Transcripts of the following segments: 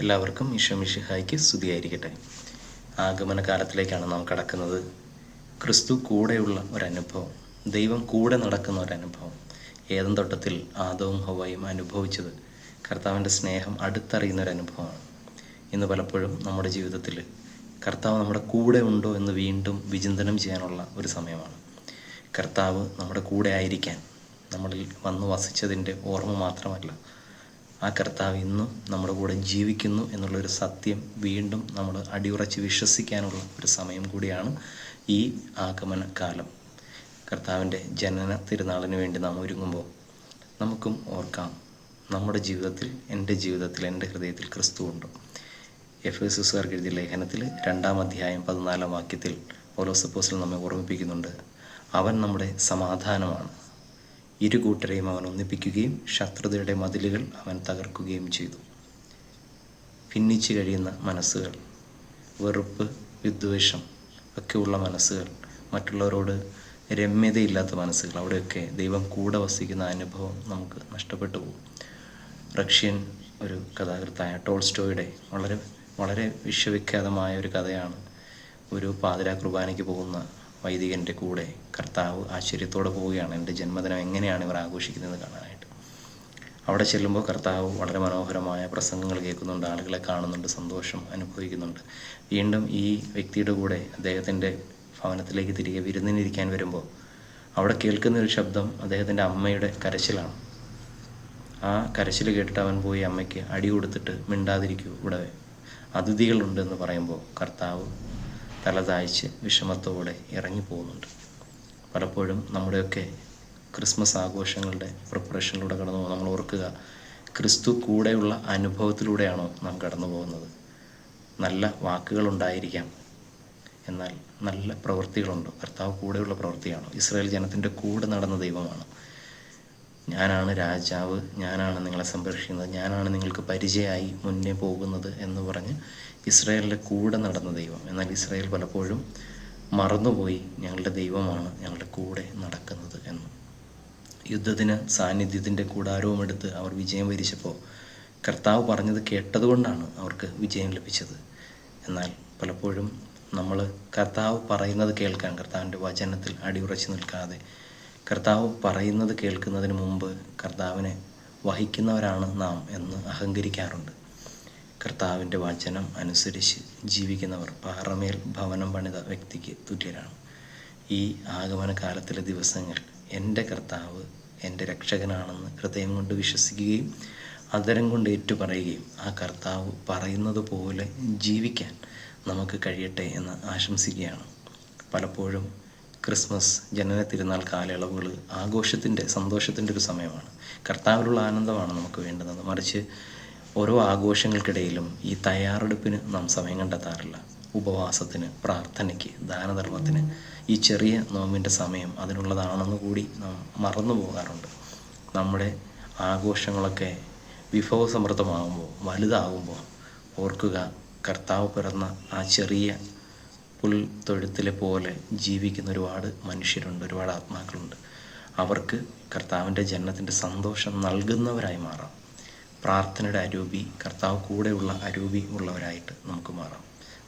എല്ലാവർക്കും ഈശോ മിശിഹായ്ക്ക് സ്തുതിയായിരിക്കട്ടെ. ആഗമന കാലത്തിലേക്കാണ് നാം കടക്കുന്നത്. ക്രിസ്തു കൂടെയുള്ള ഒരനുഭവം, ദൈവം കൂടെ നടക്കുന്ന ഒരനുഭവം. ഏദൻ തോട്ടത്തിൽ ആദവും ഹവ്വയും അനുഭവിച്ചത് കർത്താവിൻ്റെ സ്നേഹം അടുത്തറിയുന്ന ഒരനുഭവമാണ്. ഇന്ന് പലപ്പോഴും നമ്മുടെ ജീവിതത്തിൽ കർത്താവ് നമ്മുടെ കൂടെ ഉണ്ടോ എന്ന് വീണ്ടും വിചിന്തനം ചെയ്യാനുള്ള ഒരു സമയമാണ്. കർത്താവ് നമ്മുടെ കൂടെ ആയിരിക്കാൻ നമ്മളിൽ വന്നു വസിച്ചതിൻ്റെ ഓർമ്മ മാത്രമല്ല, ആ കർത്താവ് ഇന്നും നമ്മുടെ കൂടെ ജീവിക്കുന്നു എന്നുള്ളൊരു സത്യം വീണ്ടും നമ്മൾ അടിയുറച്ച് വിശ്വസിക്കാനുള്ള ഒരു സമയം കൂടിയാണ് ഈ ആഗമന കാലം. കർത്താവിൻ്റെ ജനന തിരുനാളിന് വേണ്ടി നാം ഒരുങ്ങുമ്പോൾ നമുക്കും ഓർക്കാം, നമ്മുടെ ജീവിതത്തിൽ, എൻ്റെ ജീവിതത്തിൽ, എൻ്റെ ഹൃദയത്തിൽ ക്രിസ്തു ഉണ്ട്. എഫേസ്യർക്കാർക്ക് എഴുതിയ ലേഖനത്തിൽ 2-ാം അധ്യായം 14-ാം വാക്യത്തിൽ പൗലോസ് അപ്പോസ്തലൻ നമ്മെ ഓർമ്മിപ്പിക്കുന്നുണ്ട്, അവൻ നമ്മുടെ സമാധാനമാണ്, ഇരു കൂട്ടരെയും അവൻ ഒന്നിപ്പിക്കുകയും ശത്രുതയുടെ മതിലുകൾ അവൻ തകർക്കുകയും ചെയ്തു. ഭിന്നിച്ചു കഴിയുന്ന മനസ്സുകൾ, വെറുപ്പ്, വിദ്വേഷം ഒക്കെയുള്ള മനസ്സുകൾ, മറ്റുള്ളവരോട് രമ്യതയില്ലാത്ത മനസ്സുകൾ, അവിടെയൊക്കെ ദൈവം കൂടെ വസിക്കുന്ന അനുഭവം നമുക്ക് നഷ്ടപ്പെട്ടു പോകും. റഷ്യൻ ഒരു കഥാകൃത്തായ ടോൾസ്റ്റോയുടെ വളരെ വളരെ വിശ്വവിഖ്യാതമായ ഒരു കഥയാണ്. ഒരു പാതിരാ കുർബാനയ്ക്ക് പോകുന്ന വൈദികൻ്റെ കൂടെ കർത്താവ് ആശ്ചര്യത്തോടെ പോവുകയാണ്. എൻ്റെ ജന്മദിനം എങ്ങനെയാണ് ഇവർ ആഘോഷിക്കുന്നത് കാണാനായിട്ട്. അവിടെ ചെല്ലുമ്പോൾ കർത്താവ് വളരെ മനോഹരമായ പ്രസംഗങ്ങൾ കേൾക്കുന്നുണ്ട്, ആളുകളെ കാണുന്നുണ്ട്, സന്തോഷം അനുഭവിക്കുന്നുണ്ട്. വീണ്ടും ഈ വ്യക്തിയുടെ കൂടെ അദ്ദേഹത്തിൻ്റെ ഭവനത്തിലേക്ക് തിരികെ വിരുന്നിനിരിക്കാൻ വരുമ്പോൾ അവിടെ കേൾക്കുന്ന ഒരു ശബ്ദം അദ്ദേഹത്തിൻ്റെ അമ്മയുടെ കരച്ചിലാണ്. ആ കരച്ചിൽ കേട്ടിട്ട് അവൻ പോയി അമ്മയ്ക്ക് അടി കൊടുത്തിട്ട്, മിണ്ടാതിരിക്കൂ, ഇവിടെ അതിഥികളുണ്ടെന്ന് പറയുമ്പോൾ കർത്താവ് തല താഴ്ച് വിഷമത്തോടെ ഇറങ്ങിപ്പോകുന്നുണ്ട്. പലപ്പോഴും നമ്മുടെയൊക്കെ ക്രിസ്മസ് ആഘോഷങ്ങളുടെ പ്രിപ്പറേഷനിലൂടെ കടന്നു പോകും. നമ്മൾ ഓർക്കുക, ക്രിസ്തു കൂടെയുള്ള അനുഭവത്തിലൂടെയാണോ നാം കടന്നു പോകുന്നത്? നല്ല വാക്കുകളുണ്ടായിരിക്കാം, എന്നാൽ നല്ല പ്രവൃത്തികളുണ്ടോ? കർത്താവ് കൂടെയുള്ള പ്രവൃത്തിയാണോ? ഇസ്രായേൽ ജനത്തിൻ്റെ കൂടെ നടന്ന ദൈവമാണ്. ഞാനാണ് രാജാവ്, ഞാനാണ് നിങ്ങളെ സംരക്ഷിക്കുന്നത്, ഞാനാണ് നിങ്ങൾക്ക് പരിചയമായി മുന്നേ പോകുന്നത് എന്ന് പറഞ്ഞ് ഇസ്രായേലിൻ്റെ കൂടെ നടന്ന ദൈവം. എന്നാൽ ഇസ്രായേൽ പലപ്പോഴും മറന്നുപോയി, ഞങ്ങളുടെ ദൈവമാണ് ഞങ്ങളുടെ കൂടെ നടക്കുന്നത് എന്ന്. യുദ്ധത്തിന് സാന്നിധ്യത്തിൻ്റെ കൂടാരവും എടുത്ത് അവർ വിജയം വരിച്ചപ്പോൾ കർത്താവ് പറഞ്ഞത് കേട്ടതുകൊണ്ടാണ് അവർക്ക് വിജയം ലഭിച്ചത്. എന്നാൽ പലപ്പോഴും നമ്മൾ കർത്താവ് പറയുന്നത് കേൾക്കാൻ, കർത്താവിൻ്റെ വചനത്തിൽ അടിയുറച്ച് നിൽക്കാതെ, കർത്താവ് പറയുന്നത് കേൾക്കുന്നതിന് മുമ്പ് കർത്താവിനെ വഹിക്കുന്നവരാണ് നാം എന്ന് അഹങ്കരിക്കാറുണ്ട്. കർത്താവിൻ്റെ വചനം അനുസരിച്ച് ജീവിക്കുന്നവർ പാറമേൽ ഭവനം പണിത വ്യക്തിക്ക് തുല്യരാണ്. ഈ ആഗമന കാലത്തിലെ ദിവസങ്ങൾ എൻ്റെ കർത്താവ് എൻ്റെ രക്ഷകനാണെന്ന് ഹൃദയം കൊണ്ട് വിശ്വസിക്കുകയും അതരം കൊണ്ട് ഏറ്റുപറയുകയും ആ കർത്താവ് പറയുന്നത് പോലെ ജീവിക്കാൻ നമുക്ക് കഴിയട്ടെ എന്ന് ആശംസിക്കുകയാണ്. പലപ്പോഴും ക്രിസ്മസ്, ജനന തിരുനാൾ കാലയളവുകൾ ആഘോഷത്തിൻ്റെ, സന്തോഷത്തിൻ്റെ ഒരു സമയമാണ്. കർത്താവിലുള്ള ആനന്ദമാണ് നമുക്ക് വേണ്ടുന്നത്. മറിച്ച് ഓരോ ആഘോഷങ്ങൾക്കിടയിലും ഈ തയ്യാറെടുപ്പിന് നാം സമയം കണ്ടെത്താറില്ല. ഉപവാസത്തിന്, പ്രാർത്ഥനയ്ക്ക്, ദാനധർമ്മത്തിന് ഈ ചെറിയ നോമ്പിൻ്റെ സമയം അതിനുള്ളതാണെന്ന് കൂടി നാം മറന്നു പോകാറുണ്ട്. നമ്മുടെ ആഘോഷങ്ങളൊക്കെ വിഭവസമൃദ്ധമാകുമ്പോൾ, വലുതാകുമ്പോൾ ഓർക്കുക, കർത്താവ് പിറന്ന ആ ചെറിയ പുൽത്തൊഴുത്തിലെ പോലെ ജീവിക്കുന്ന ഒരുപാട് മനുഷ്യരുണ്ട്, ഒരുപാട് ആത്മാക്കളുണ്ട്. അവർക്ക് കർത്താവിൻ്റെ ജനനത്തിൻ്റെ സന്തോഷം നൽകുന്നവരായി മാറാം. പ്രാർത്ഥനയുടെ അരൂപി, കർത്താവ് കൂടെയുള്ള അരൂപി ഉള്ളവരായിട്ട് നമുക്ക് മാറാം.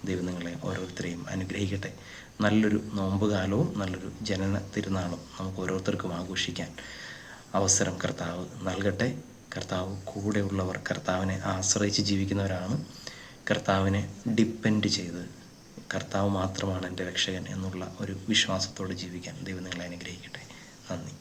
ദൈവം നിങ്ങളെ ഓരോരുത്തരെയും അനുഗ്രഹിക്കട്ടെ. നല്ലൊരു നോമ്പുകാലവും നല്ലൊരു ജനന തിരുനാളും നമുക്ക് ഓരോരുത്തർക്കും ആഘോഷിക്കാൻ അവസരം കർത്താവ് നൽകട്ടെ. കർത്താവ് കൂടെയുള്ളവർ കർത്താവിനെ ആശ്രയിച്ച് ജീവിക്കുന്നവരാണ്. കർത്താവിനെ ഡിപ്പെൻഡ് ചെയ്ത് കർത്താവ് മാത്രമാണ് എൻ്റെ രക്ഷകൻ എന്നുള്ള ഒരു വിശ്വാസത്തോടെ ജീവിക്കാൻ ദൈവം നിങ്ങളെ അനുഗ്രഹിക്കട്ടെ. നന്ദി.